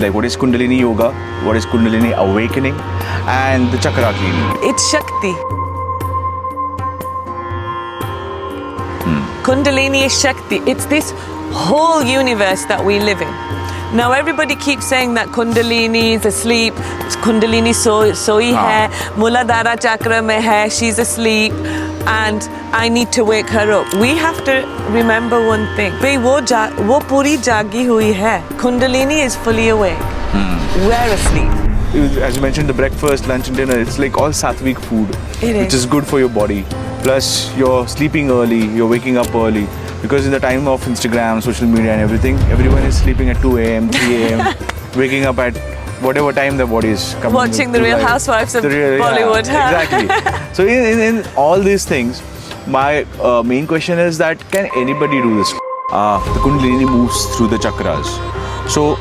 Like what is Kundalini Yoga, what is Kundalini Awakening, and the Chakra cleaning. It's Shakti. Kundalini is Shakti. It's this whole universe that we live in. Now everybody keeps saying that Kundalini is asleep, Kundalini soi hai, Muladhara chakra mein hai, she's asleep, and I need to wake her up. We have to remember one thing. Bhai wo puri jagi hui hai. Kundalini is fully awake. We're asleep. As you mentioned, the breakfast, lunch and dinner, it's like all sattvic food, which is good for your body. Plus, you're sleeping early, you're waking up early. Because in the time of Instagram, social media and everything, everyone is sleeping at 2 a.m., 3 a.m., waking up at whatever time their body is coming. Watching the Real Housewives of Bollywood. Yeah, exactly. So in all these things, my main question is that can anybody do this? The Kundalini moves through the chakras. So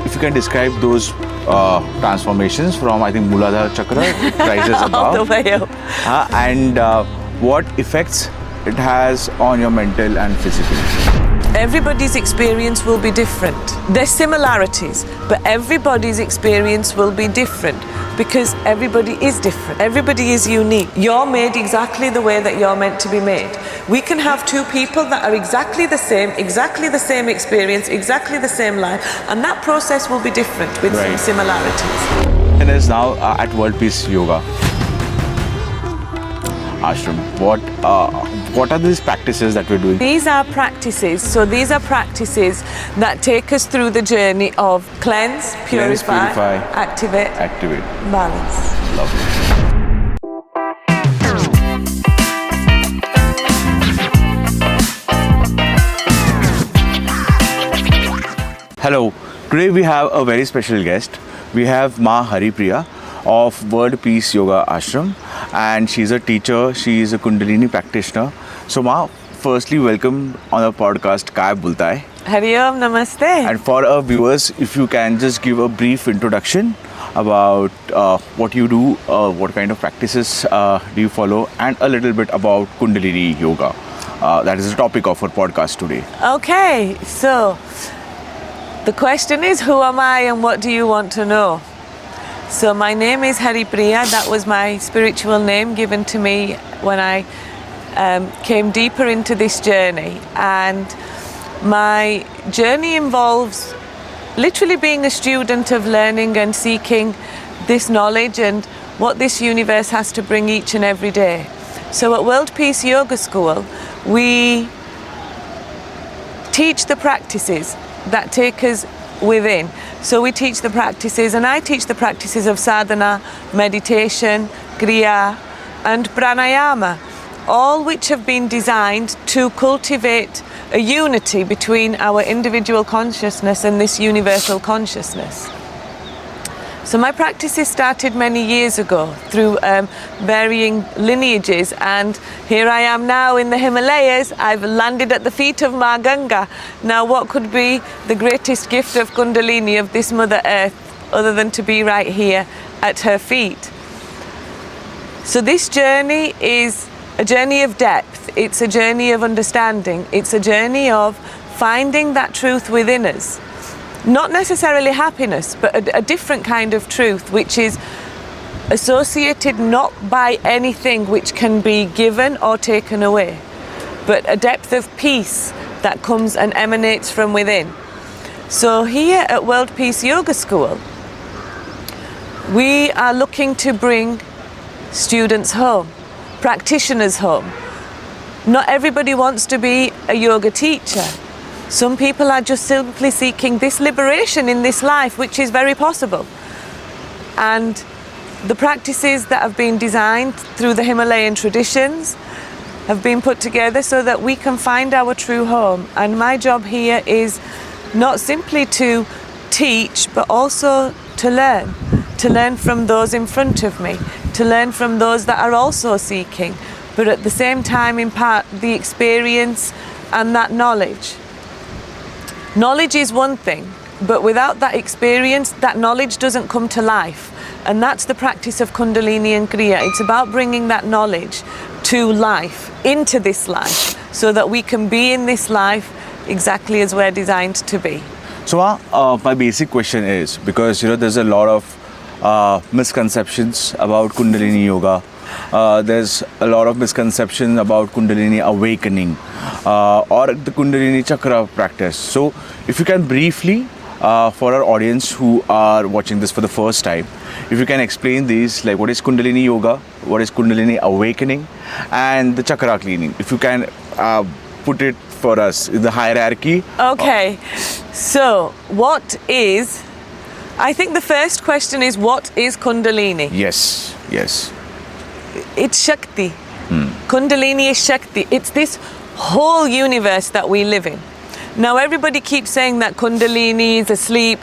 if you can describe those transformations from, I think, Muladhara chakra, rises above. All the way up. And what effects it has on your mental and physical. Everybody's experience will be different. There's similarities, but everybody's experience will be different because everybody is different. Everybody is unique. You're made exactly the way that you're meant to be made. We can have two people that are exactly the same experience, exactly the same life, and that process will be different with some similarities. And is now at World Peace Yoga Ashram. What are these practices that we're doing? These are practices. So these are practices that take us through the journey of cleanse, purify, activate, balance. Lovely. Hello. Today we have a very special guest. We have Maa Haripriya of World Peace Yoga Ashram, and she's a teacher, she is a Kundalini practitioner. So Ma, firstly welcome on our podcast, Kay Boltaay. Hari Om, Namaste. And for our viewers, if you can just give a brief introduction about what you do, what kind of practices do you follow, and a little bit about Kundalini Yoga. That is the topic of our podcast today. Okay, so the question is, who am I and what do you want to know? So my name is Haripriya. That was my spiritual name given to me when I came deeper into this journey. And my journey involves literally being a student of learning and seeking this knowledge and what this universe has to bring each and every day. So at World Peace Yoga School, we teach the practices that take us within. So we teach the practices, and I teach the practices of sadhana, meditation, kriya, and pranayama, all which have been designed to cultivate a unity between our individual consciousness and this universal consciousness. So my practices started many years ago through varying lineages, and here I am now in the Himalayas. I've landed at the feet of Maa Ganga. Now what could be the greatest gift of Kundalini, of this Mother Earth, other than to be right here at her feet? So this journey is a journey of depth. It's a journey of understanding. It's a journey of finding that truth within us. Not necessarily happiness, but a different kind of truth, which is associated not by anything which can be given or taken away, but a depth of peace that comes and emanates from within. So here at World Peace Yoga School, we are looking to bring students home, practitioners home. Not everybody wants to be a yoga teacher. Some people are just simply seeking this liberation in this life, which is very possible. And the practices that have been designed through the Himalayan traditions have been put together so that we can find our true home. And my job here is not simply to teach, but also to learn from those in front of me, to learn from those that are also seeking, but at the same time impart the experience and that knowledge. Knowledge is one thing, but without that experience, that knowledge doesn't come to life. And that's the practice of Kundalini and Kriya. It's about bringing that knowledge to life, into this life, so that we can be in this life exactly as we're designed to be. So my basic question is, because there's a lot of misconceptions about Kundalini Yoga. There's a lot of misconceptions about Kundalini awakening or the Kundalini Chakra practice. So if you can briefly, for our audience who are watching this for the first time, if you can explain these, like what is Kundalini Yoga, what is Kundalini awakening, and the chakra cleaning. If you can put it for us in the hierarchy. Okay, so what is, I think the first question is, what is Kundalini? Yes. It's Shakti. Kundalini is Shakti. It's this whole universe that we live in. Now everybody keeps saying that Kundalini is asleep,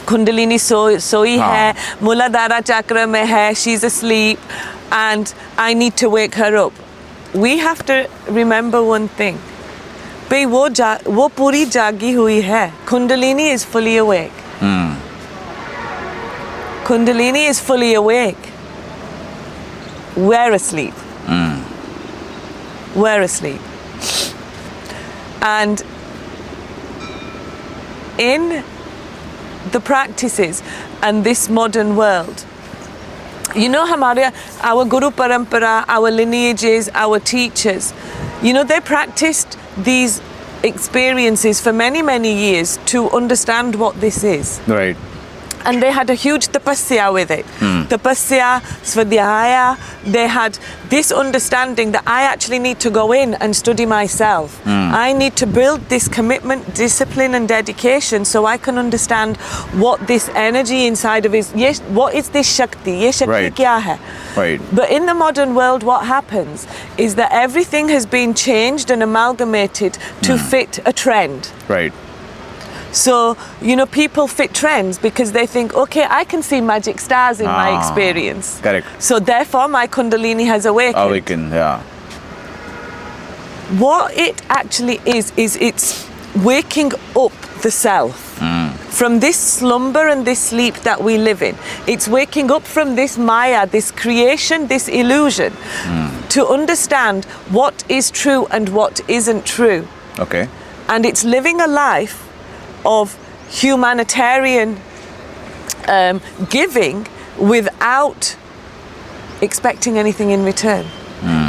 Kundalini soi hai, Muladhara chakra mein hai, she's asleep, and I need to wake her up. We have to remember one thing. Bhai wo puri jagi hui hai. Kundalini is fully awake. Kundalini is fully awake. We're asleep. We're asleep. And in the practices and this modern world, our Guru Parampara, our lineages, our teachers, they practiced these experiences for many, many years to understand what this is. Right. And they had a huge tapasya with it. Tapasya, svadhyaya, they had this understanding that I actually need to go in and study myself. I need to build this commitment, discipline and dedication so I can understand what this energy inside of is. Yes, what is this Shakti? Ye Shakti kya hai? Right. But in the modern world, what happens is that everything has been changed and amalgamated to fit a trend. Right. So, people fit trends because they think, okay, I can see magic stars in my experience. Correct. So therefore, my Kundalini has awakened. Awakened, yeah. What it actually is it's waking up the self from this slumber and this sleep that we live in. It's waking up from this Maya, this creation, this illusion, to understand what is true and what isn't true. Okay. And it's living a life of humanitarian giving without expecting anything in return.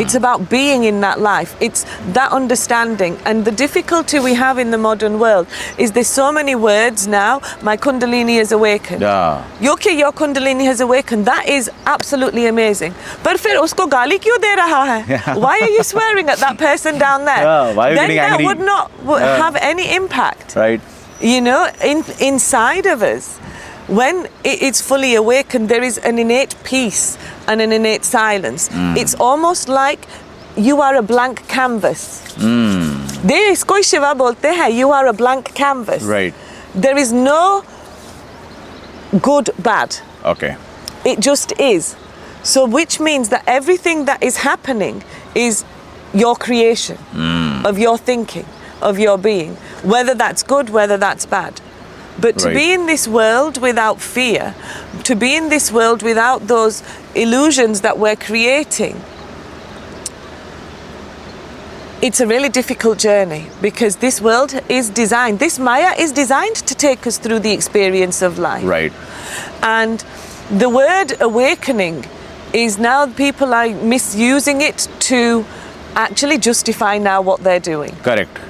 It's about being in that life. It's that understanding. And the difficulty we have in the modern world is there's so many words now. My Kundalini is awakened. Yeah. Your Kundalini has awakened. That is absolutely amazing. But फिर उसको गाली क्यों दे रहा है? Why are you swearing at that person down there? Yeah, why are you then getting that angry? would not have any impact. Right. Inside of us, when it's fully awakened, there is an innate peace and an innate silence. It's almost like you are a blank canvas. इसको शिवा बोलते हैं, you are a blank canvas. Right. There is no good, bad. Okay. It just is. So which means that everything that is happening is your creation of your thinking, of your being, whether that's good, whether that's bad. But to be in this world without fear, to be in this world without those illusions that we're creating, it's a really difficult journey because this world is designed, this Maya is designed to take us through the experience of life. Right. And the word awakening is now people are misusing it to actually justify now what they're doing. Correct.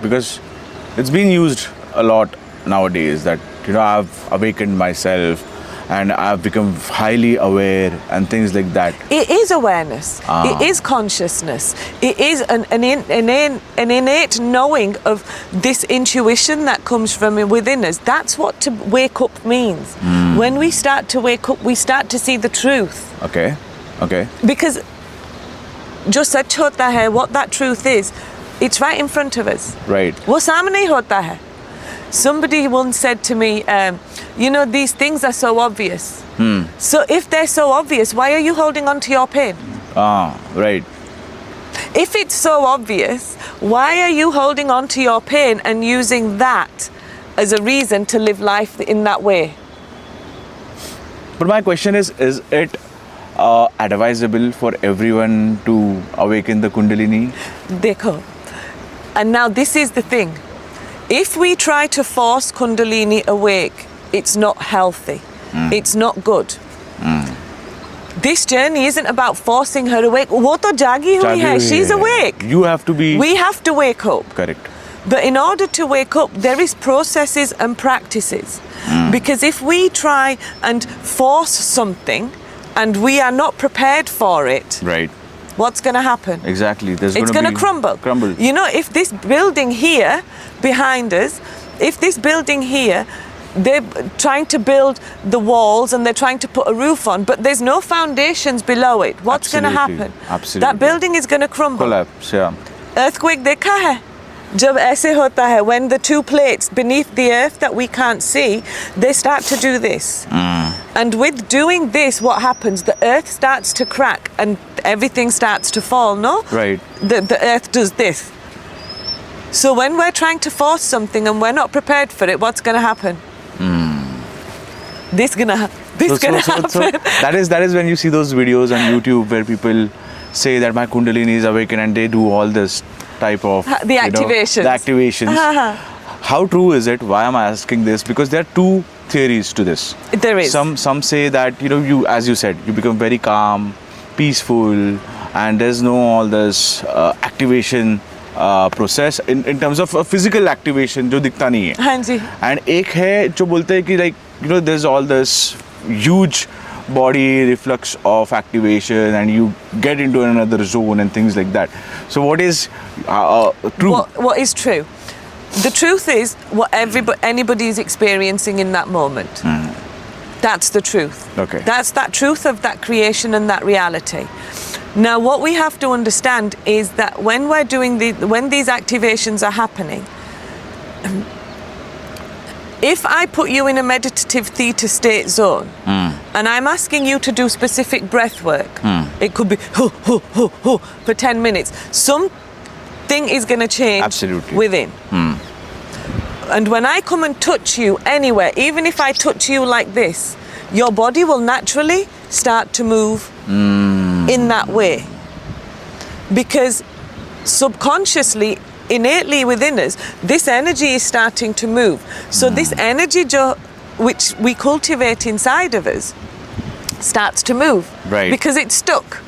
Because it's been used a lot nowadays that, I've awakened myself and I've become highly aware and things like that. It is awareness. It is consciousness. It is an innate knowing of this intuition that comes from within us. That's what to wake up means. When we start to wake up, we start to see the truth. Okay. Because जो सच होता है, what that truth is, it's right in front of us. Right. वो सामने ही होता है. Somebody once said to me, these things are so obvious. So if they're so obvious, why are you holding on to your pain? Right. If it's so obvious, why are you holding on to your pain and using that as a reason to live life in that way? But my question is it advisable for everyone to awaken the Kundalini? Dekho. And now this is the thing. If we try to force Kundalini awake, it's not healthy. It's not good. This journey isn't about forcing her awake. वो तो जागी हुई है. She's awake. You have to be... We have to wake up. Correct. But in order to wake up, there is processes and practices. Because if we try and force something and we are not prepared for it, Right. what's going to happen? Exactly. It's going to crumble. You know, if this building here behind us, if this building here, they're trying to build the walls and they're trying to put a roof on, but there's no foundations below it. What's going to happen? Absolutely. That building is going to crumble. Collapse, yeah. Earthquake देखा है? जब ऐसे होता है, when the two plates beneath the earth that we can't see, they start to do this. And with doing this, what happens? The earth starts to crack and everything starts to fall, no? Right. The earth does this. So when we're trying to force something and we're not prepared for it, what's going to happen? This gonna happen. So that is when you see those videos on YouTube where people say that my Kundalini is awakened and they do all this type of The activations. The activations. How true is it? Why am I asking this? Because there are two theories to this. There is. Some say that you, as you said, you become very calm, peaceful, and there's no all this activation process in terms of physical activation जो दिखता नहीं है. हाँ जी. And एक है जो बोलते हैं कि there's all this huge body reflux of activation and you get into another zone and things like that. So what is true? What is true? The truth is what anybody is experiencing in that moment. That's the truth. Okay. That's that truth of that creation and that reality. Now, what we have to understand is that when we're doing when these activations are happening, if I put you in a meditative theta state zone and I'm asking you to do specific breath work, it could be for 10 minutes. Something is going to change Absolutely. within. And when I come and touch you anywhere, even if I touch you like this, your body will naturally start to move in that way. Because subconsciously, innately within us, this energy is starting to move. So this energy which we cultivate inside of us starts to move. Right. Because it's stuck.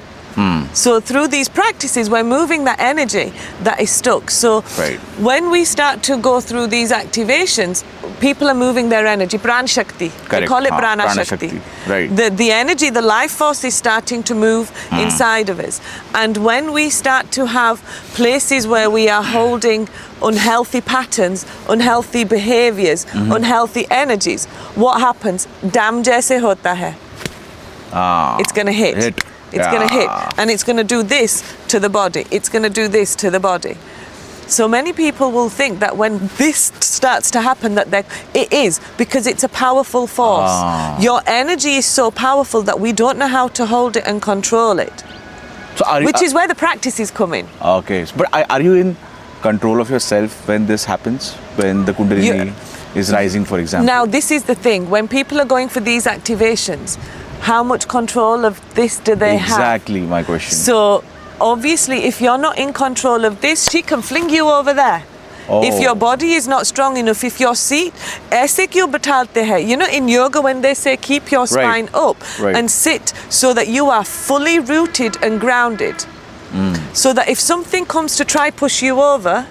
So through these practices, we're moving that energy that is stuck. So Right. when we start to go through these activations, people are moving their energy. Pran Shakti. They Correct. call it Prana Prana Shakti. Shakti. Right. The energy, the life force is starting to move inside of us. And when we start to have places where we are holding unhealthy patterns, unhealthy behaviors, unhealthy energies, what happens? Dam jaise hota hai. It's going to hit. It's going to hit. And it's going to do this to the body. It's going to do this to the body. So many people will think that when this starts to happen, that it is, because it's a powerful force. Your energy is so powerful that we don't know how to hold it and control it. So Which is where the practices come in. Okay. But are you in control of yourself when this happens? When the Kundalini is rising, for example? Now, this is the thing. When people are going for these activations, how much control of this do they have? Exactly my question. So, obviously, if you're not in control of this, she can fling you over there. If your body is not strong enough, if your seat, ऐसे क्यों बैठाते हैं? You know, in yoga, when they say keep your spine up and sit so that you are fully rooted and grounded, so that if something comes to try push you over,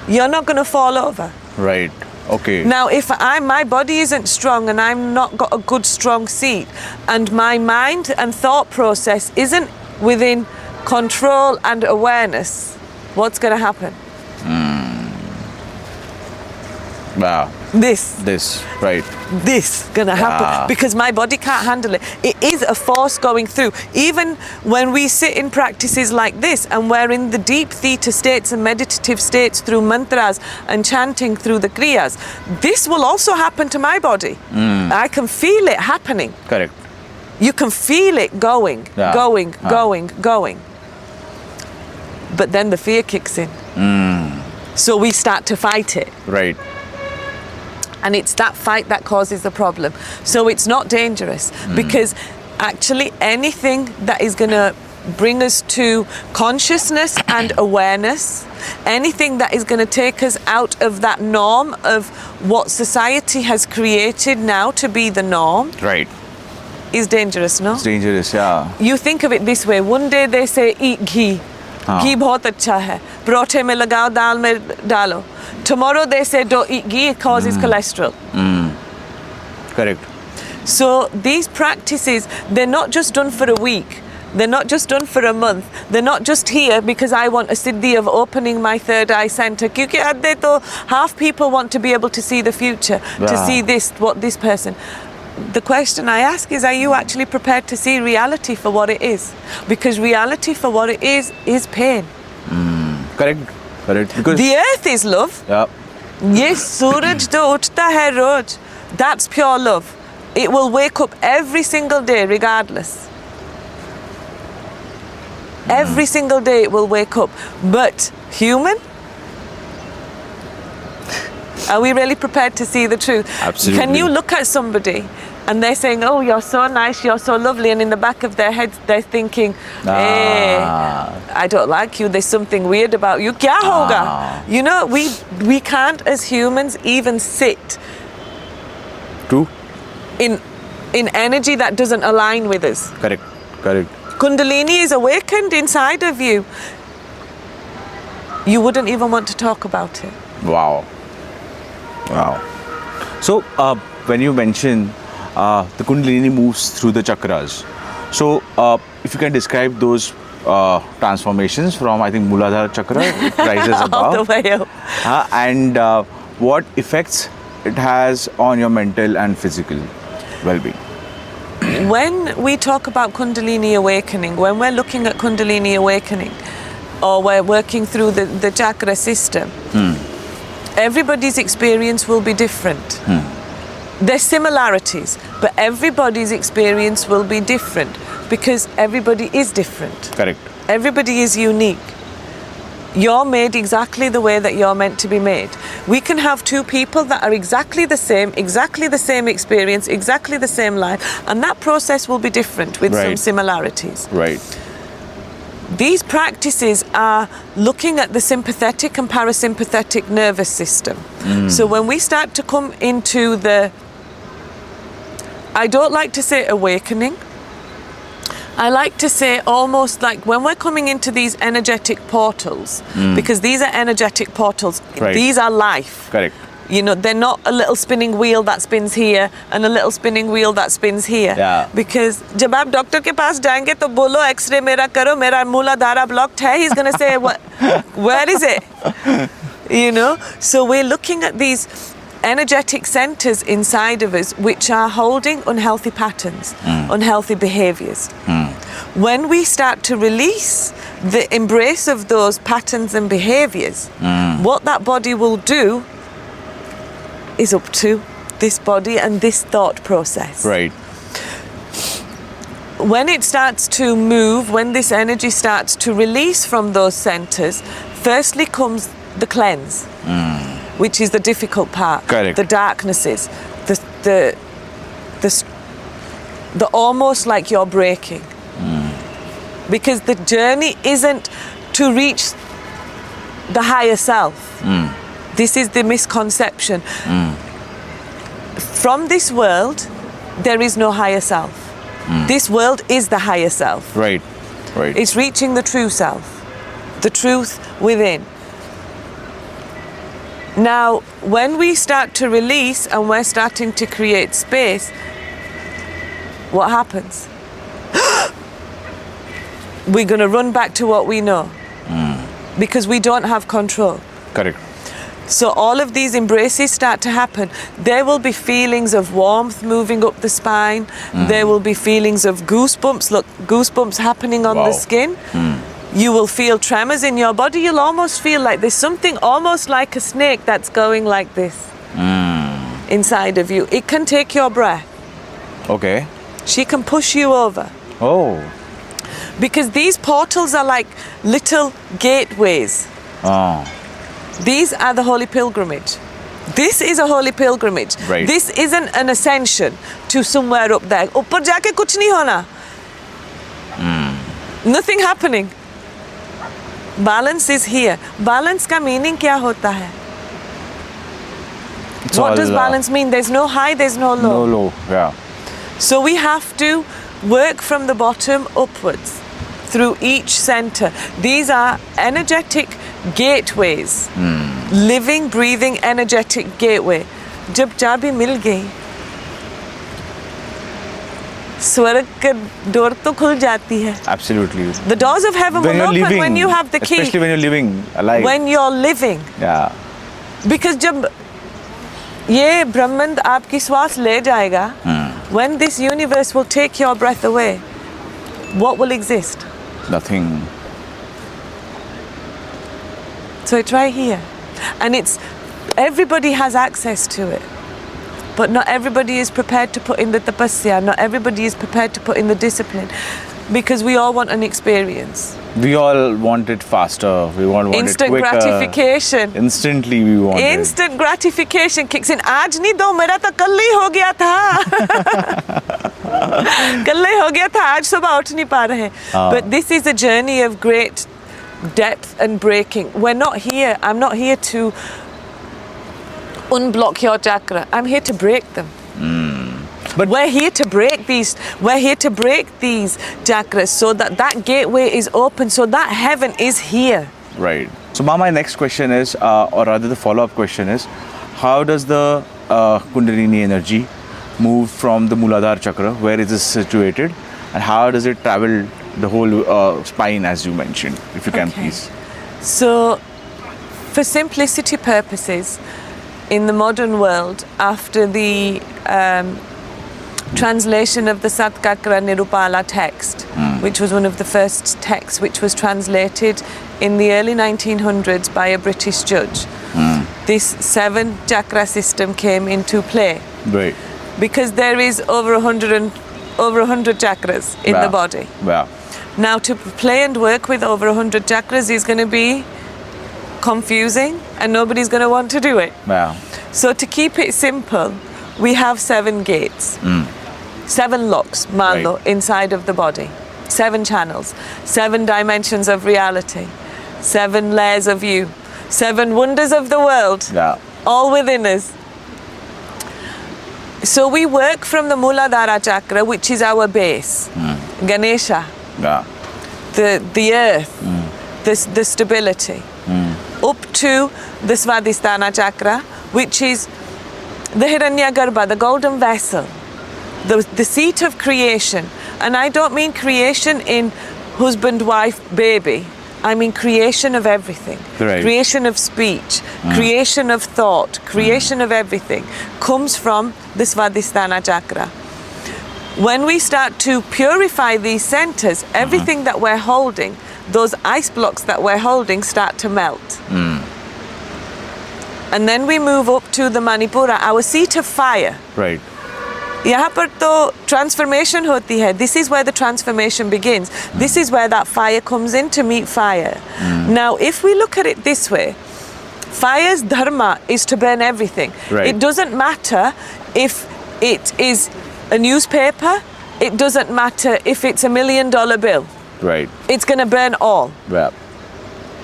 you're not going to fall over. Right. Okay. Now, if my body isn't strong and I'm not got a good strong seat, and my mind and thought process isn't within control and awareness, what's going to happen? Wow. This, right. this gonna happen because my body can't handle it. It is a force going through. Even when we sit in practices like this and we're in the deep theta states and meditative states through mantras and chanting through the kriyas, this will also happen to my body. I can feel it happening. Correct. You can feel it going. But then the fear kicks in. So we start to fight it. Right. And it's that fight that causes the problem. So it's not dangerous because actually anything that is going to bring us to consciousness and awareness. Anything that is going to take us out of that norm of what society has created now to be the norm Right. is dangerous, no? It's dangerous, yeah. You think of it this way. One day they say eat ghee. Ghee बहुत अच्छा है. Parathe में लगाओ, दाल में डालो. Tomorrow they say don't eat ghee, it causes cholesterol. Correct. So these practices, they're not just done for a week. They're not just done for a month. They're not just here because I want a siddhi of opening my third eye center. Kyunki adde to half people want to be able to see the future, to see this person. The question I ask is, are you actually prepared to see reality for what it is? Because reality for what it is pain. Correct. Because The earth is love. yeah. Ye suraj to uthta hai roj. That's pure love. It will wake up every single day regardless. Every single day it will wake up. But human? Are we really prepared to see the truth? Absolutely. Can you look at somebody and they're saying, oh, you're so nice, you're so lovely, and in the back of their heads they're thinking, hey, I don't like you, there's something weird about you. Kya hoga? You know, we can't as humans even sit True. in energy that doesn't align with us. Correct. Kundalini is awakened inside of you. You wouldn't even want to talk about it. Wow. So when you mention the Kundalini moves through the chakras, so if you can describe those transformations from, I think, Muladhara chakra, it rises above, All the way up. and what effects it has on your mental and physical well-being. When we talk about Kundalini awakening, when we're looking at Kundalini awakening, or we're working through the chakra system, everybody's experience will be different. There's similarities, but everybody's experience will be different because everybody is different. Correct. Everybody is unique. You're made exactly the way that you're meant to be made. We can have two people that are exactly the same experience, exactly the same life, and that process will be different with some similarities. Right. These practices are looking at the sympathetic and parasympathetic nervous system. So when we start to come into I don't like to say awakening, I like to say almost like when we're coming into these energetic portals, because these are energetic portals, these are life. Correct. You know, they're not a little spinning wheel that spins here and a little spinning wheel that spins here. Yeah. Because जब आप doctor के पास जाएंगे तो बोलो x ray मेरा करो, मेरा मूलाधारा blocked है, he's going to say, where is it? You know? So we're looking at these energetic centers inside of us which are holding unhealthy patterns, unhealthy behaviors. When we start to release the embrace of those patterns and behaviors, what that body will do is up to this body and this thought process. Right. When it starts to move, when this energy starts to release from those centers, firstly comes the cleanse, which is the difficult part. Correct. The darknesses, the almost like you're breaking. Because the journey isn't to reach the higher self. This is the misconception. From this world, there is no higher self. This world is the higher self. Right. It's reaching the true self, the truth within. Now, when we start to release and we're starting to create space, what happens? We're going to run back to what we know because we don't have control. Correct. So all of these embraces start to happen. There will be feelings of warmth moving up the spine. There will be feelings of goosebumps. Look, goosebumps happening on the skin. You will feel tremors in your body. You'll almost feel like there's something almost like a snake that's going like this inside of you. It can take your breath. Okay. She can push you over. Oh. Because these portals are like little gateways. These are the holy pilgrimage. This is a holy pilgrimage. Right. This isn't an ascension to somewhere up there. Uppar jaake kuch nahi hona. Nothing happening. Balance is here. Balance का meaning क्या होता है? What does balance mean? There's no high, there's no low. No low, yeah. So we have to work from the bottom upwards through each center. These are energetic gateways. Living, breathing, energetic gateway. जब चाबी मिल गई, स्वर्ग के door तो खुल जाती है. Absolutely. The doors of heaven will open living, when you have the key. especially when you're living alive. When you're living. Yeah. Because जब ये ब्रह्मांड आपकी श्वास ले जाएगा, when this universe will take your breath away, what will exist? Nothing. So it's right here. And it's, everybody has access to it. But not everybody is prepared to put in the tapasya, not everybody is prepared to put in the discipline. Because we all want an experience. We all want it faster. We all want Instant it quicker. gratification. Instantly we want Instant gratification kicks in. आज नहीं दो, मेरा तो कल ही हो गया था. कल ही हो गया था, आज सुबह उठ नहीं पा रहे. But this is a journey of great depth and breaking. We're not here, I'm not here to unblock your chakra. I'm here to break them. But we're here to break these. We're here to break these chakras so that that gateway is open, so that heaven is here. Right. So, Ma, my next question is, or rather the follow-up question is, how does the Kundalini energy move from the Muladhara chakra, where it is situated, and how does it travel the whole spine, as you mentioned? If you can, please. So, for simplicity purposes, in the modern world, after the translation of the Satkakra Nirupala text, which was one of the first texts which was translated in the early 1900s by a British judge, this 7 chakra system came into play. Right. Because there is over 100 chakras in the body. Yeah. Now to play and work with over 100 chakras is going to be confusing and nobody's going to want to do it. Yeah. So to keep it simple, we have 7 gates, 7 locks, Malo, inside of the body, 7 channels, 7 dimensions of reality, 7 layers of you, 7 wonders of the world, all within us. So we work from the Muladhara chakra, which is our base, Ganesha, the earth, the stability, up to the Svadhisthana chakra, which is the Hiranyagarbha, the golden vessel, the seat of creation. And I don't mean creation in husband, wife, baby. I mean creation of everything. Right. Creation of speech, creation of thought, creation of everything comes from the Svadhisthana chakra. When we start to purify these centers, everything that we're holding, those ice blocks that we're holding start to melt. And then we move up to the Manipura, our seat of fire. Right. यहाँ पर तो transformation होती है. This is where the transformation begins. This is where that fire comes in to meet fire. Now, if we look at it this way, fire's dharma is to burn everything. Right. It doesn't matter if it is a newspaper. It doesn't matter if it's $1 million bill. Right. It's going to burn all. Yeah.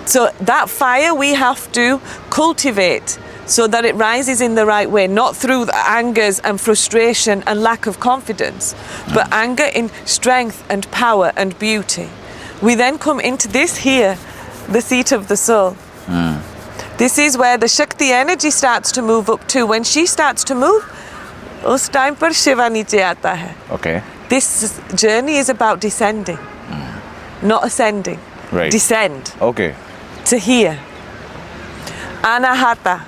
So that fire we have to cultivate so that it rises in the right way, not through the angers and frustration and lack of confidence, but anger in strength and power and beauty. We then come into this here, the seat of the soul. This is where the Shakti energy starts to move up to. When she starts to move, us time par Shiva niche aata hai. Okay. This journey is about descending, not ascending. Right. Descend. Okay. To here. Anahata,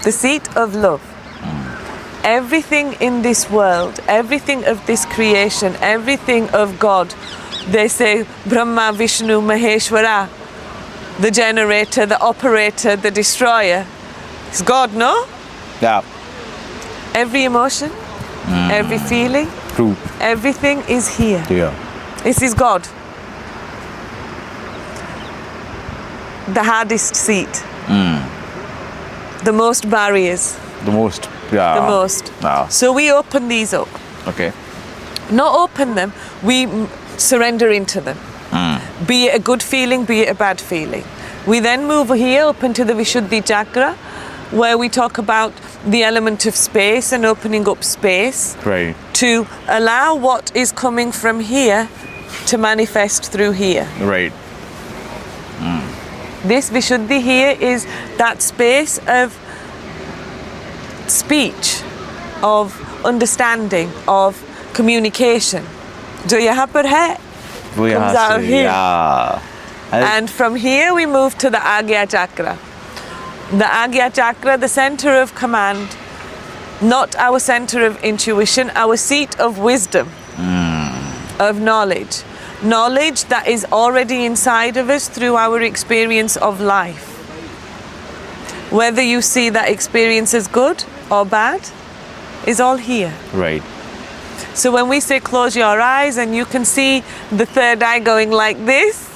the seat of love. Everything in this world, everything of this creation, everything of God, they say Brahma, Vishnu, Maheshwara, the generator, the operator, the destroyer. It's God, no? Yeah. Every emotion, every feeling, True. everything is here. Yeah. This is God. The hardest seat. The most barriers. The most. Yeah. The most. Yeah. So we open these up. Okay. Not open them, we surrender into them. Be it a good feeling, be it a bad feeling. We then move here up into the Vishuddhi chakra, where we talk about the element of space and opening up space Right. to allow what is coming from here to manifest through here. Right. This Vishuddhi here is that space of speech, of understanding, of communication. जो यहाँ पर है, वो यहाँ comes out से, here. yeah. And from here we move to the Agya chakra. The Agya chakra, the center of command, not our center of intuition, our seat of wisdom, of knowledge. Knowledge that is already inside of us through our experience of life. Whether you see that experience as good or bad is all here. Right. So when we say close your eyes and you can see the third eye going like this,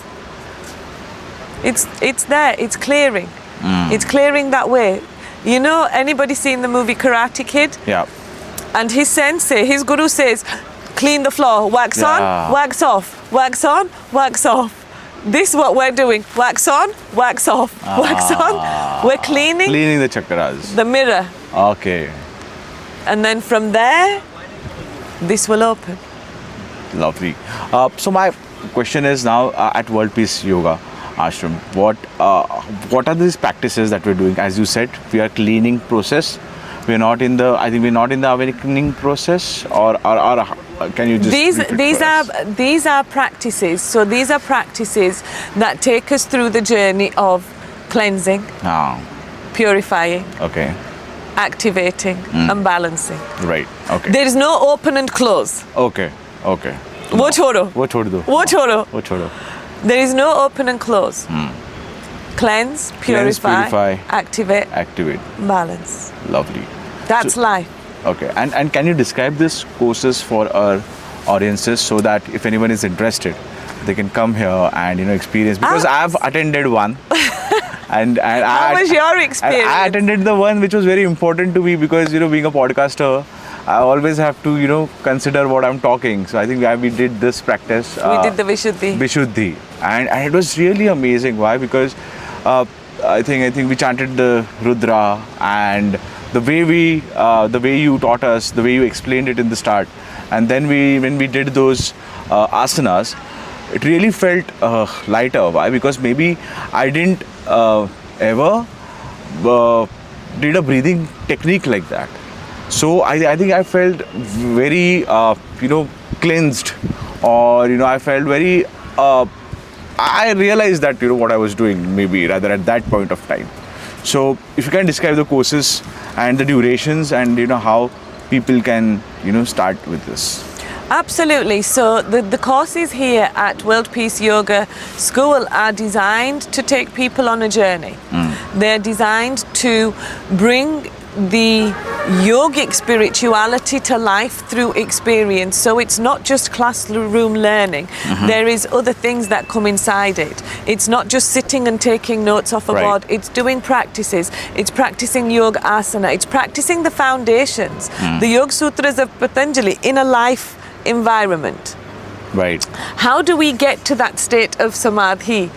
it's there, it's clearing. It's clearing that way. You know, anybody seen the movie Karate Kid? Yeah. And his sensei, his guru says, clean the floor, wax on, wax off, wax on, wax off. This is what we're doing. Wax on, wax off, wax on. We're cleaning Cleaning the chakras. the mirror. Okay. And then from there, this will open. Lovely. So my question is now at World Peace Yoga Ashram, what are these practices that we're doing? As you said, we are cleaning process. We're not in the. I think we're not in the awakening process, or can you just these are practices. So these are practices that take us through the journey of cleansing, purifying, Okay. activating, and balancing. Right. Okay. There is no open and close. Okay. Okay. वो छोड़ो. वो छोड़ दो. वो छोड़ो. वो छोड़ो. There is no open and close. Cleanse, purify, activate, balance. Lovely. That's life. Okay. And can you describe this courses for our audiences so that if anyone is interested, they can come here and experience? Because I've attended one. and How was your experience? I attended the one which was very important to me because being a podcaster, I always have to consider what I'm talking. So I think we did this practice. We did the Vishuddhi. And it was really amazing. Why? Because I think we chanted the Rudra, and the way you taught us, the way you explained it in the start, and then when we did those asanas, it really felt lighter. Why? Because maybe I didn't ever did a breathing technique like that. So I think I felt very cleansed, or I felt very I realized that what I was doing maybe rather at that point of time. So if you can describe the courses and the durations and how people can start with this. Absolutely. So the courses here at World Peace Yoga School are designed to take people on a journey. They're designed to bring the yogic spirituality to life through experience. So it's not just classroom learning. There is other things that come inside it. It's not just sitting and taking notes off a board. It's doing practices. It's practicing yoga asana. It's practicing the foundations, the Yoga Sutras of Patanjali in a life environment. Right. How do we get to that state of samadhi?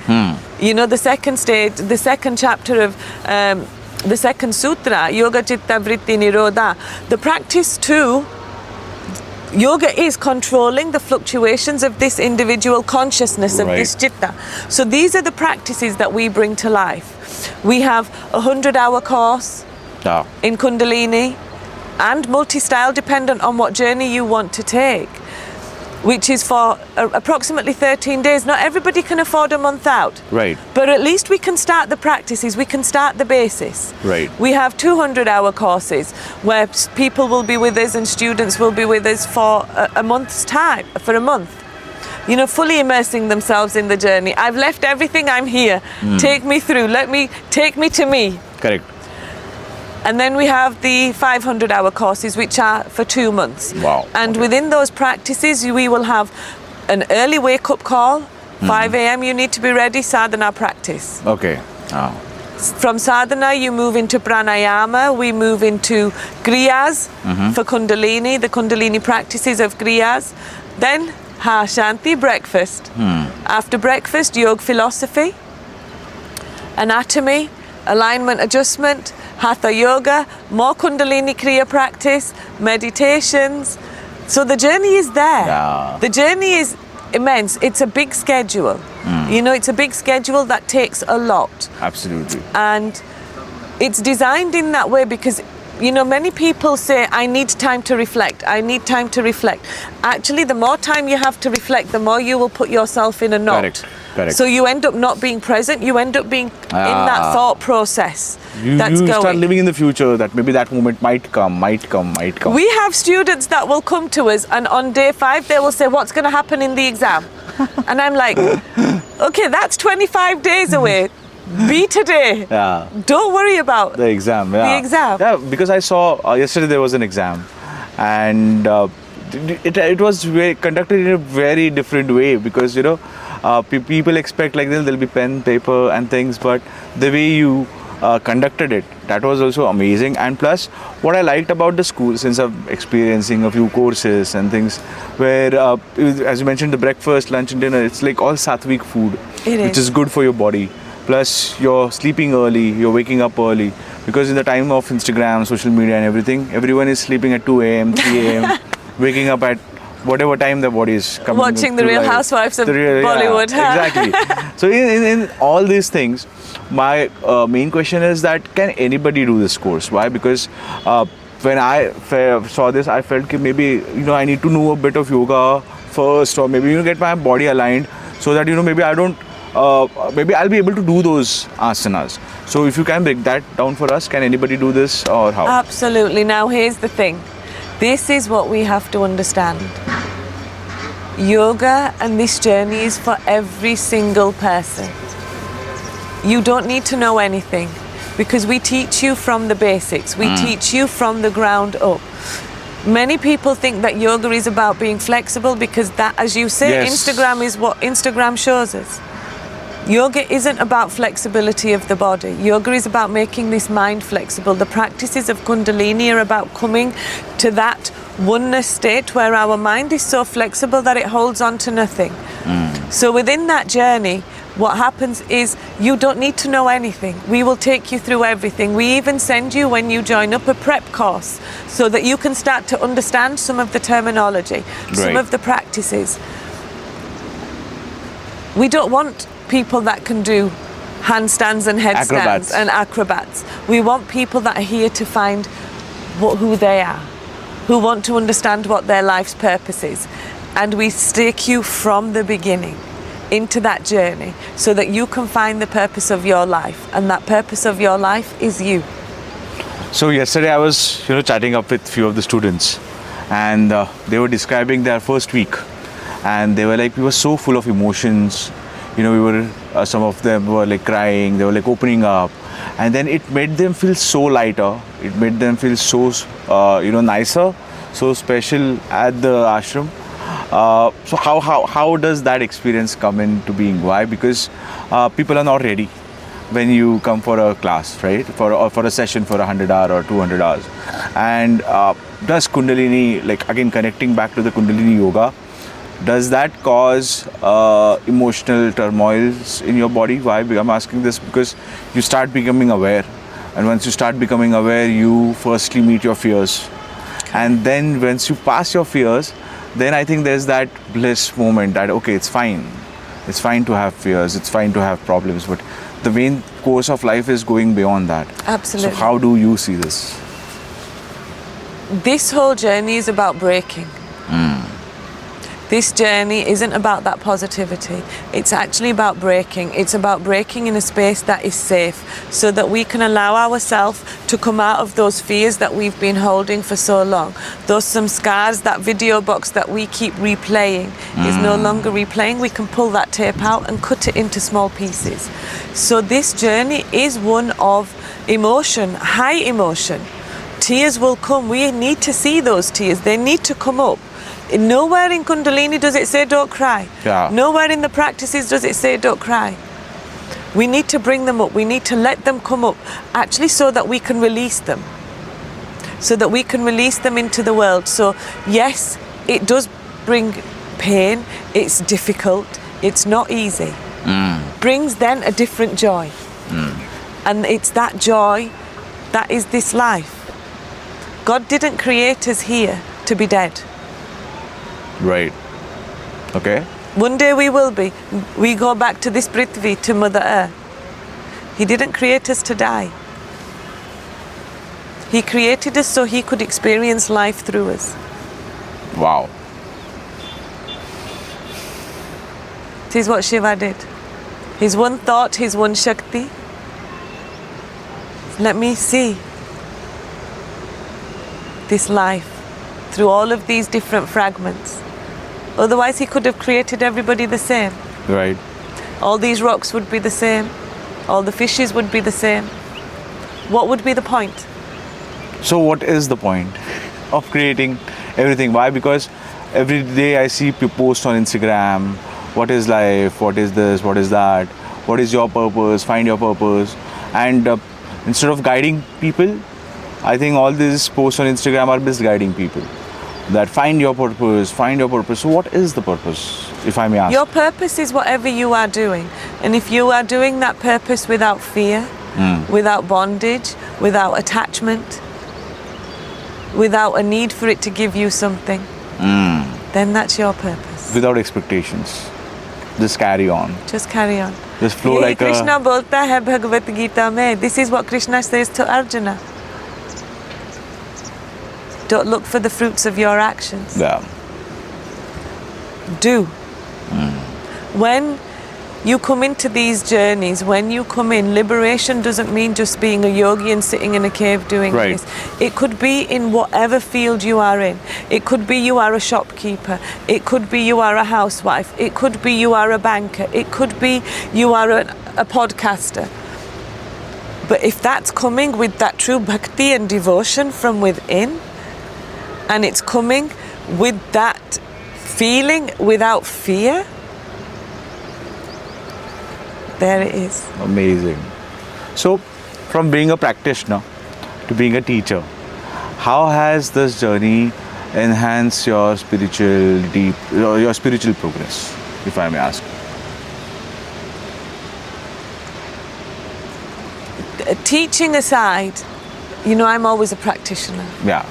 The second stage, the second chapter of the second sutra, Yoga Chitta Vritti Nirodha, the practice too, yoga is controlling the fluctuations of this individual consciousness, of this chitta. So these are the practices that we bring to life. We have a 100-hour course in Kundalini and multi-style, dependent on what journey you want to take, which is for approximately 13 days. Not everybody can afford a month out. Right. But at least we can start the practices, we can start the basis. Right. We have 200-hour courses where people will be with us and students will be with us for a month's time, for a month. Fully immersing themselves in the journey. I've left everything, I'm here. Take me through, take me to me. Correct. And then we have the 500-hour courses, which are for 2 months. Wow. And within those practices, we will have an early wake-up call. 5 a.m. you need to be ready, sadhana practice. Okay. From sadhana, you move into pranayama. We move into kriyas for Kundalini, the Kundalini practices of kriyas. Then Ha Shanti breakfast. After breakfast, yoga philosophy, anatomy, alignment adjustment, hatha yoga, more Kundalini Kriya practice, meditations. So the journey is there. Yeah. The journey is immense. It's a big schedule. You know, it's a big schedule that takes a lot. Absolutely. And it's designed in that way because, you know, many people say, I need time to reflect. I need time to reflect. Actually, the more time you have to reflect, the more you will put yourself in a knot. Correct. So you end up not being present. You end up being in that thought process You start living in the future that maybe that moment might come. We have students that will come to us and on day 5 they will say, what's going to happen in the exam? And I'm like, okay, that's 25 days away. Be today. Yeah. Don't worry about The exam. Yeah. The exam. Yeah, because I saw yesterday there was an exam, and it was conducted in a very different way because you know people expect like there'll be pen, paper, and things, but the way you conducted it, that was also amazing. And plus, what I liked about the school, since I'm experiencing a few courses and things, where as you mentioned, the breakfast, lunch, and dinner, it's like all sattvic food, which is good for your body. Plus, you're sleeping early, you're waking up early. Because in the time of Instagram, social media and everything, everyone is sleeping at 2 a.m., 3 a.m., waking up at whatever time their body is coming. Watching the Real Housewives of Bollywood. Yeah, exactly. So in all these things, my main question is that can anybody do this course? Why? Because when I saw this, I felt that maybe, you know, I need to know a bit of yoga first, or maybe, you know, get my body aligned so that, you know, maybe I don't maybe I'll be able to do those asanas. So if you can break that down for us, can anybody do this or how? Absolutely. Now here's the thing. This is what we have to understand. Yoga and this journey is for every single person. You don't need to know anything because we teach you from the basics. We teach you from the ground up. Many people think that yoga is about being flexible because that, as you say, Yes. Instagram is what Instagram shows us. Yoga isn't about flexibility of the body. Yoga is about making this mind flexible. The practices of Kundalini are about coming to that oneness state where our mind is so flexible that it holds on to nothing. So within that journey, what happens is you don't need to know anything. We will take you through everything. We even send you, when you join up, a prep course so that you can start to understand some of the terminology, some of the practices. We don't want people that can do handstands and headstands and acrobats. We want people that are here to find who they are, who want to understand what their life's purpose is. And we take you from the beginning into that journey so that you can find the purpose of your life. And that purpose of your life is you. So yesterday I was, you know, chatting up with a few of the students, and they were describing their first week, and they were like, we were so full of emotions. You know, we were, some of them were like crying, they were like opening up, and then it made them feel so lighter. It made them feel so, you know, nicer, so special at the ashram. So how does that experience come into being? Why? Because people are not ready when you come for a class, right? For a session for 100 hours or 200 hours. And does Kundalini, like again connecting back to the Kundalini Yoga, does that cause emotional turmoils in your body? Why? I'm asking this because you start becoming aware. And once you start becoming aware, you firstly meet your fears. And then once you pass your fears, then I think there's that bliss moment that, okay, it's fine. It's fine to have fears. It's fine to have problems. But the main course of life is going beyond that. Absolutely. So how do you see this? This whole journey is about breaking. This journey isn't about that positivity. It's actually about breaking. It's about breaking in a space that is safe so that we can allow ourselves to come out of those fears that we've been holding for so long. Those some scars, that video box that we keep replaying is no longer replaying. We can pull that tape out and cut it into small pieces. So this journey is one of emotion, high emotion. Tears will come. We need to see those tears. They need to come up. Nowhere in Kundalini does it say don't cry. Nowhere in the practices does it say don't cry. We need to bring them up. We need to let them come up, actually, so that we can release them. So that we can release them into the world. So yes, it does bring pain, it's difficult, it's not easy. Brings then a different joy. And it's that joy that is this life. God didn't create us here to be dead. Right. Okay. One day we will be. We go back to this Prithvi, to Mother Earth. He didn't create us to die. He created us so He could experience life through us. Wow. This is what Shiva did. His one thought, His one Shakti. Let me see this life through all of these different fragments. Otherwise, He could have created everybody the same. Right. All these rocks would be the same. All the fishes would be the same. What would be the point? So what is the point of creating everything? Why? Because every day I see people post on Instagram, what is life, what is this, what is that, what is your purpose, find your purpose. And instead of guiding people, I think all these posts on Instagram are misguiding people. That find your purpose, find your purpose. So what is the purpose, if I may ask? Your purpose is whatever you are doing. And if you are doing that purpose without fear, without bondage, without attachment, without a need for it to give you something, then that's your purpose. Without expectations. Just carry on. Just carry on. Just flow Yahi like Krishna a... bolta hai Bhagavad Gita mein. This is what Krishna says to Arjuna. Don't look for the fruits of your actions. Yeah. Do. When you come into these journeys, when you come in, liberation doesn't mean just being a yogi and sitting in a cave doing Right. this. It could be in whatever field you are in. It could be you are a shopkeeper. It could be you are a housewife. It could be you are a banker. It could be you are a podcaster. But if that's coming with that true bhakti and devotion from within, and it's coming with that feeling without fear, there it is. Amazing. So, from being a practitioner to being a teacher, how has this journey enhanced your your spiritual progress, if I may ask? Teaching aside, you know, I'm always a practitioner. Yeah.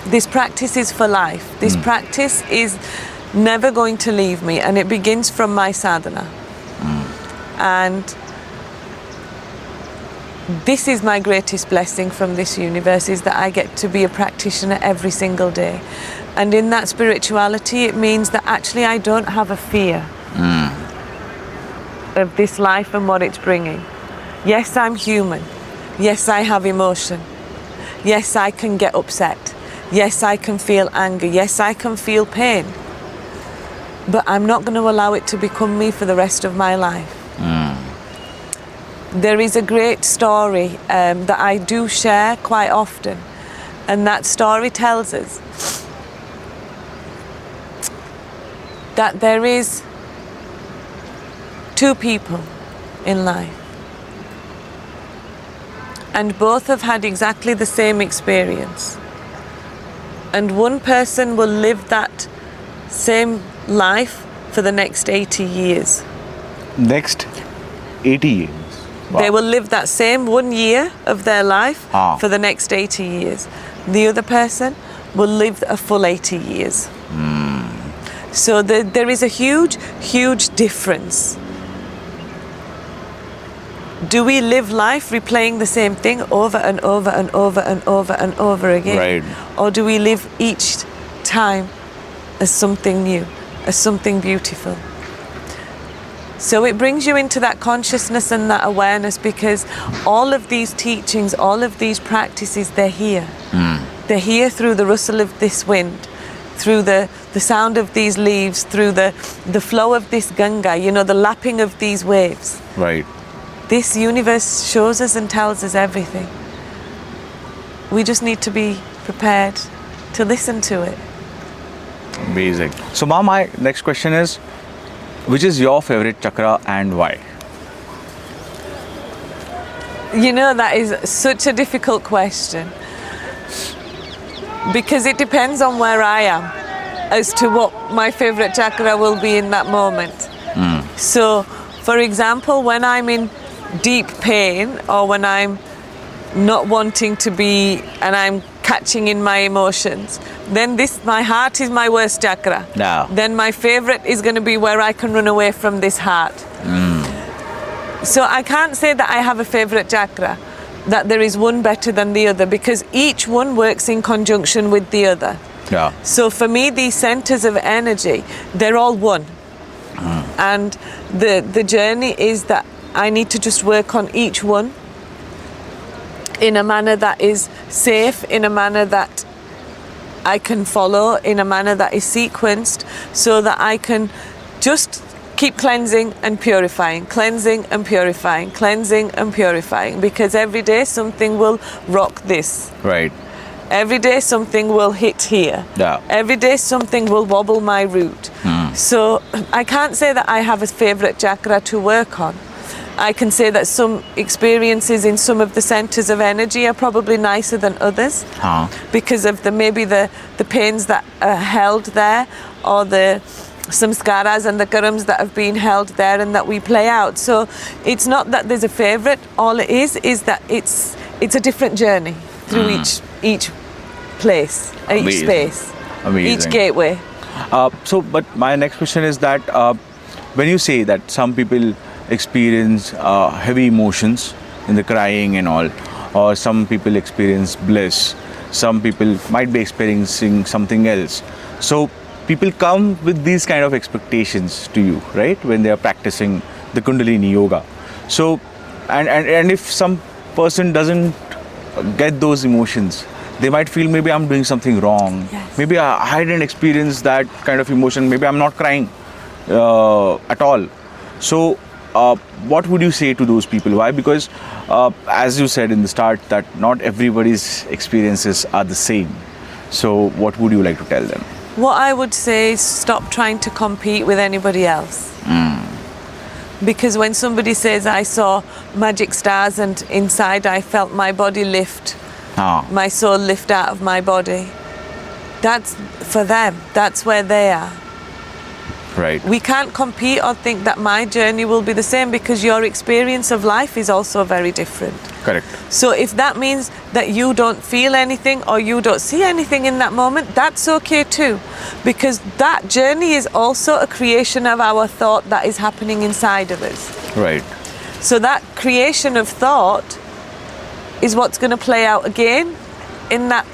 This practice is for life. This practice is never going to leave me, and it begins from my sadhana. And this is my greatest blessing from this universe, is that I get to be a practitioner every single day. And in that spirituality, it means that actually I don't have a fear of this life and what it's bringing. Yes, I'm human. Yes, I have emotion. Yes, I can get upset. Yes, I can feel anger. Yes, I can feel pain. But I'm not going to allow it to become me for the rest of my life. There is a great story that I do share quite often, and that story tells us that there is two people in life, and both have had exactly the same experience, and one person will live that same life for the next 80 years. Next 80 years. Wow. They will live that same 1 year of their life for the next 80 years. The other person will live a full 80 years. So there is a huge, huge difference. Do we live life replaying the same thing over and over and over and over and over again? Right. Or do we live each time as something new, as something beautiful? So it brings you into that consciousness and that awareness, because all of these teachings, all of these practices, they're here. They're here through the rustle of this wind, through the sound of these leaves, through the flow of this Ganga, you know, the lapping of these waves. Right. This universe shows us and tells us everything. We just need to be prepared to listen to it. Amazing. So, Ma, my next question is, which is your favorite chakra and why? You know, that is such a difficult question, because it depends on where I am. as to what my favorite chakra will be in that moment. So, for example, when I'm in deep pain or when I'm not wanting to be and I'm catching in my emotions, then my heart is my worst chakra. Yeah. Then my favorite is going to be where I can run away from this heart. So I can't say that I have a favorite chakra, that there is one better than the other, because each one works in conjunction with the other. Yeah. So for me, these centers of energy, they're all one. And the journey is that I need to just work on each one in a manner that is safe, in a manner that I can follow, in a manner that is sequenced, so that I can just keep cleansing and purifying, cleansing and purifying, cleansing and purifying, because every day something will rock this. Right. Every day something will hit here. Yeah. Every day something will wobble my root. So I can't say that I have a favorite chakra to work on. I can say that some experiences in some of the centers of energy are probably nicer than others because of maybe the pains that are held there, or the samskaras and the karmas that have been held there and that we play out. So it's not that there's a favorite. All it is that it's a different journey through each place, each space, each gateway. But my next question is that when you say that some people experience heavy emotions in the crying and all, or some people experience bliss, some people might be experiencing something else. So people come with these kind of expectations to you, right? When they are practicing the Kundalini Yoga. So, and if some person doesn't get those emotions, they might feel maybe I'm doing something wrong. Yes. Maybe I didn't experience that kind of emotion. Maybe I'm not crying at all. So what would you say to those people? Why? Because as you said in the start, that not everybody's experiences are the same. So what would you like to tell them? What I would say is stop trying to compete with anybody else. Because when somebody says I saw magic stars and inside I felt my body lift, my soul lift out of my body, that's for them. That's where they are. Right. We can't compete or think that my journey will be the same, because your experience of life is also very different. Correct. So if that means that you don't feel anything or you don't see anything in that moment, that's okay too, because that journey is also a creation of our thought that is happening inside of us. Right. So that creation of thought is what's going to play out again in that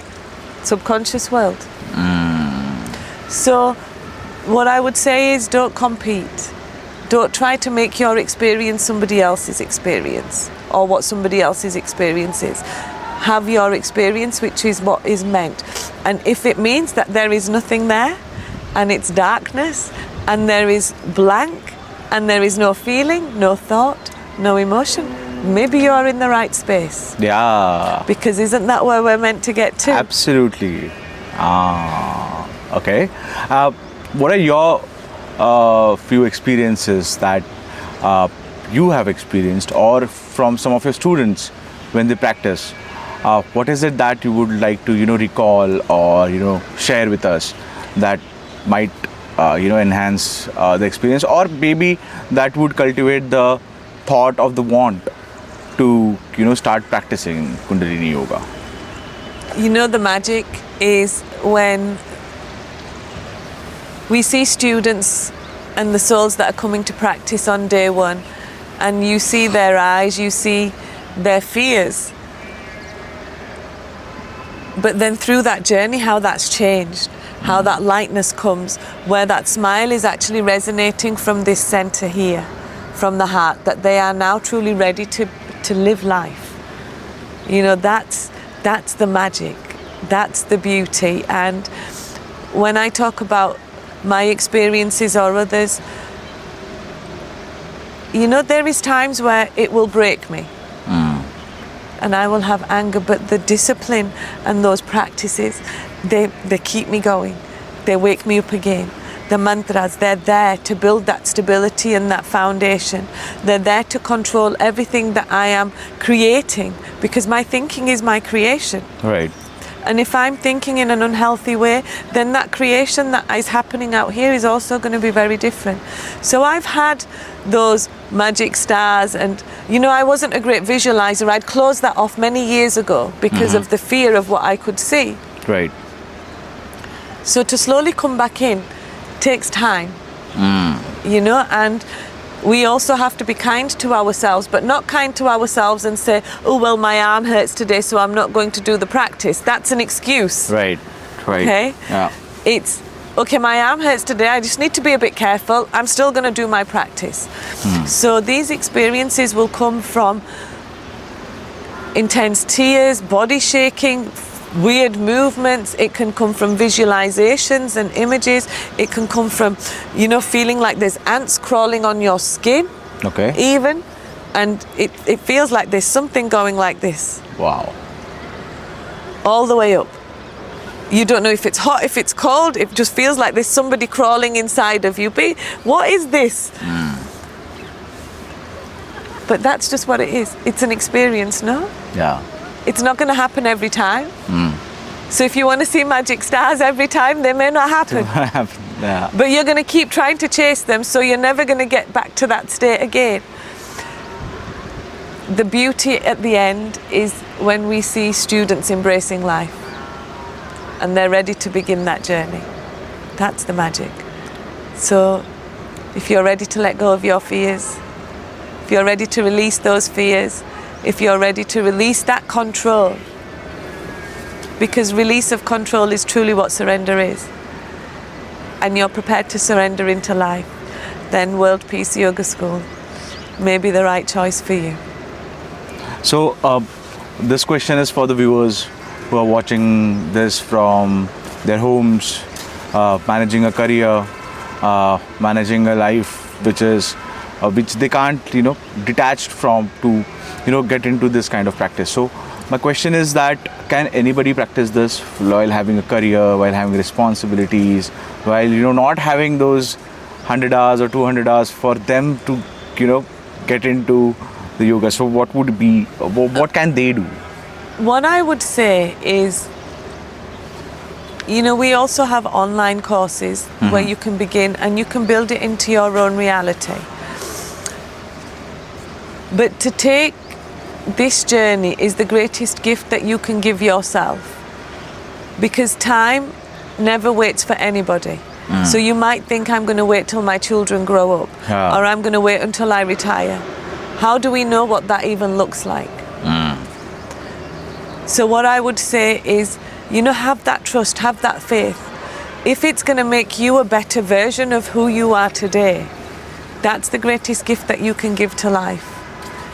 subconscious world. So what I would say is don't compete. Don't try to make your experience somebody else's experience or what somebody else's experience is. Have your experience, which is what is meant. And if it means that there is nothing there and it's darkness and there is blank and there is no feeling, no thought, no emotion, maybe you're in the right space. Yeah. Because isn't that where we're meant to get to? Absolutely. Okay. What are your few experiences that you have experienced, or from some of your students when they practice? What is it that you would like to recall or share with us that might enhance the experience, or maybe that would cultivate the thought of the want to start practicing Kundalini Yoga? The magic is when we see students and the souls that are coming to practice on day one, and you see their eyes, you see their fears. But then through that journey, how that's changed, how that lightness comes, where that smile is actually resonating from this center here, from the heart, that they are now truly ready to live life. That's the magic, that's the beauty. And when I talk about my experiences or others, there is times where it will break me and I will have anger, but the discipline and those practices, they keep me going. They wake me up again. The mantras, they're there to build that stability and that foundation. They're there to control everything that I am creating, because my thinking is my creation. Right. And if I'm thinking in an unhealthy way, then that creation that is happening out here is also going to be very different. So I've had those magic stars, and I wasn't a great visualizer. I'd closed that off many years ago because of the fear of what I could see. Right. So to slowly come back in takes time, and we also have to be kind to ourselves, but not kind to ourselves and say, oh, well, my arm hurts today, so I'm not going to do the practice. That's an excuse. Right. Okay? Yeah. It's, okay, my arm hurts today, I just need to be a bit careful. I'm still going to do my practice. So these experiences will come from intense tears, body shaking, weird movements. It can come from visualizations and images. It can come from, feeling like there's ants crawling on your skin. Okay. Even. And it feels like there's something going like this. Wow. All the way up. You don't know if it's hot, if it's cold. It just feels like there's somebody crawling inside of you. What is this? But that's just what it is. It's an experience, no? Yeah. It's not going to happen every time. So if you want to see magic stars every time, they may not happen. Yeah. But you're going to keep trying to chase them, so you're never going to get back to that state again. The beauty at the end is when we see students embracing life and they're ready to begin that journey. That's the magic. So if you're ready to let go of your fears, if you're ready to release those fears, if you're ready to release that control, because release of control is truly what surrender is, and you're prepared to surrender into life, then World Peace Yoga School may be the right choice for you. So this question is for the viewers who are watching this from their homes, managing a career, managing a life which they can't detached from to get into this kind of practice. So my question is that, can anybody practice this while having a career, while having responsibilities, while not having those 100 hours or 200 hours for them to get into the yoga? So what can they do? What I would say is, we also have online courses where you can begin and you can build it into your own reality. But to take this journey is the greatest gift that you can give yourself, because time never waits for anybody. So you might think, I'm going to wait till my children grow up, or I'm going to wait until I retire. How do we know what that even looks like? So what I would say is, have that trust, have that faith. If it's going to make you a better version of who you are today, that's the greatest gift that you can give to life.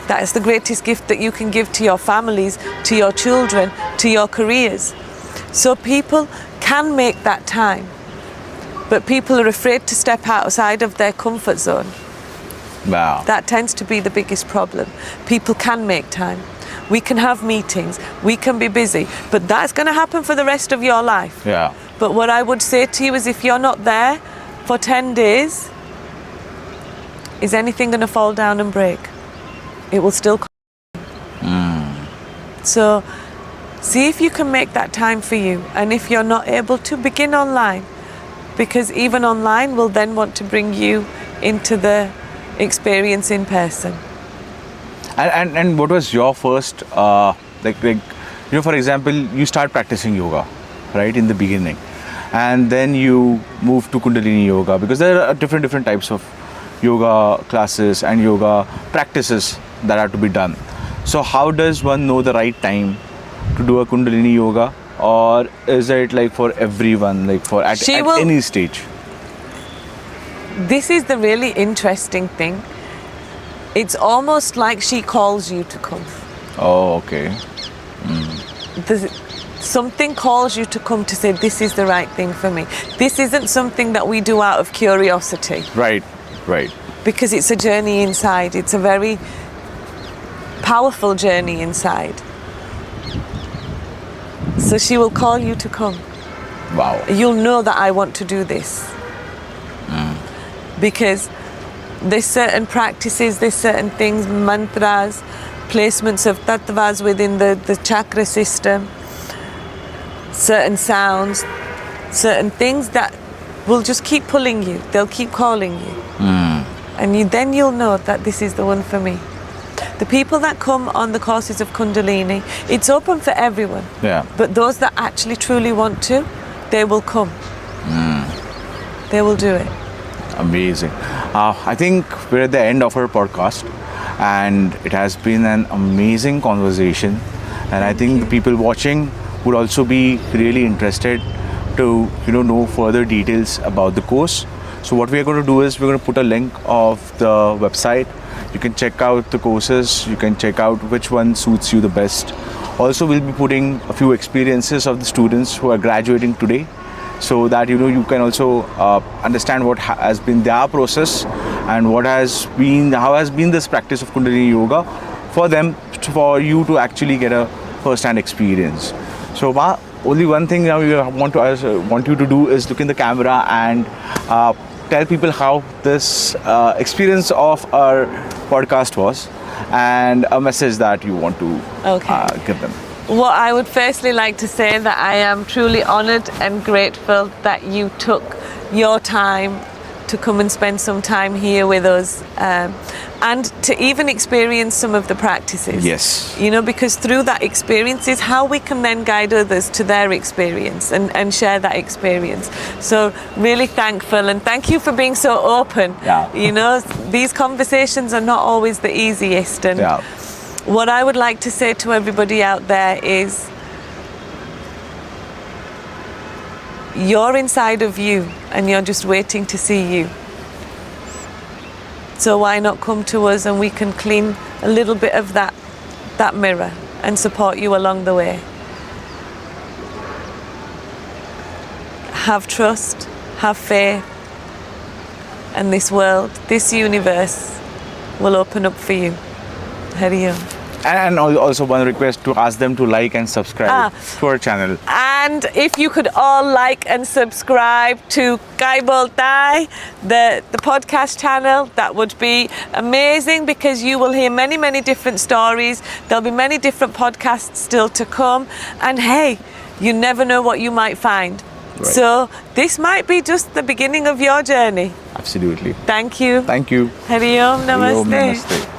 That is the greatest gift that you can give to your families, to your children, to your careers. So people can make that time, but people are afraid to step outside of their comfort zone. Wow. That tends to be the biggest problem. People can make time. We can have meetings, we can be busy, but that's going to happen for the rest of your life. Yeah. But what I would say to you is, if you're not there for 10 days, is anything going to fall down and break? It will still come. So see if you can make that time for you, and if you're not able to, begin online, because even online will then want to bring you into the experience in person. And what was your first for example, you start practicing yoga right in the beginning, and then you move to Kundalini Yoga, because there are different types of yoga classes and yoga practices that are to be done. So how does one know the right time to do a Kundalini Yoga, or is it like for everyone, like at any stage? This is the really interesting thing. It's almost like she calls you to come. Oh, okay. Something calls you to come to say, this is the right thing for me. This isn't something that we do out of curiosity. Right. Because it's a journey inside. It's a very powerful journey inside. So she will call you to come. Wow. You'll know that I want to do this. Because there's certain practices, there's certain things, mantras, placements of tattvas within the chakra system, certain sounds, certain things that will just keep pulling you. They'll keep calling you. And then you'll know that this is the one for me. The people that come on the courses of Kundalini, it's open for everyone. Yeah. But those that actually truly want to, they will come. They will do it. Amazing. I think we're at the end of our podcast, and it has been an amazing conversation. And I think the people watching would also be really interested to know further details about the course. So what we are going to do is we're going to put a link of the website. You can check out the courses. You can check out which one suits you the best. Also, we'll be putting a few experiences of the students who are graduating today, so that you can also understand what has been their process and how has been this practice of Kundalini Yoga for them, for you to actually get a first-hand experience. So Ma, only one thing now we want you to do is look in the camera and tell people how this experience of our podcast was, and a message that you want to give them. Well, I would firstly like to say that I am truly honoured and grateful that you took your time to come and spend some time here with us, and to even experience some of the practices. Yes. Because through that experience is how we can then guide others to their experience and share that experience. So really thankful, and thank you for being so open. Yeah. These conversations are not always the easiest, and what I would like to say to everybody out there is, you're inside of you and you're just waiting to see you. So why not come to us and we can clean a little bit of that mirror and support you along the way. Have trust, have faith, and this world, this universe will open up for you. Hari Om. And also one request to ask them to like and subscribe to our channel. And if you could all like and subscribe to Kay Boltaay, the podcast channel, that would be amazing, because you will hear many, many different stories. There'll be many different podcasts still to come. And hey, you never know what you might find. Right. So this might be just the beginning of your journey. Absolutely. Thank you. Thank you. Hari Om. Namaste. Hari Om, namaste.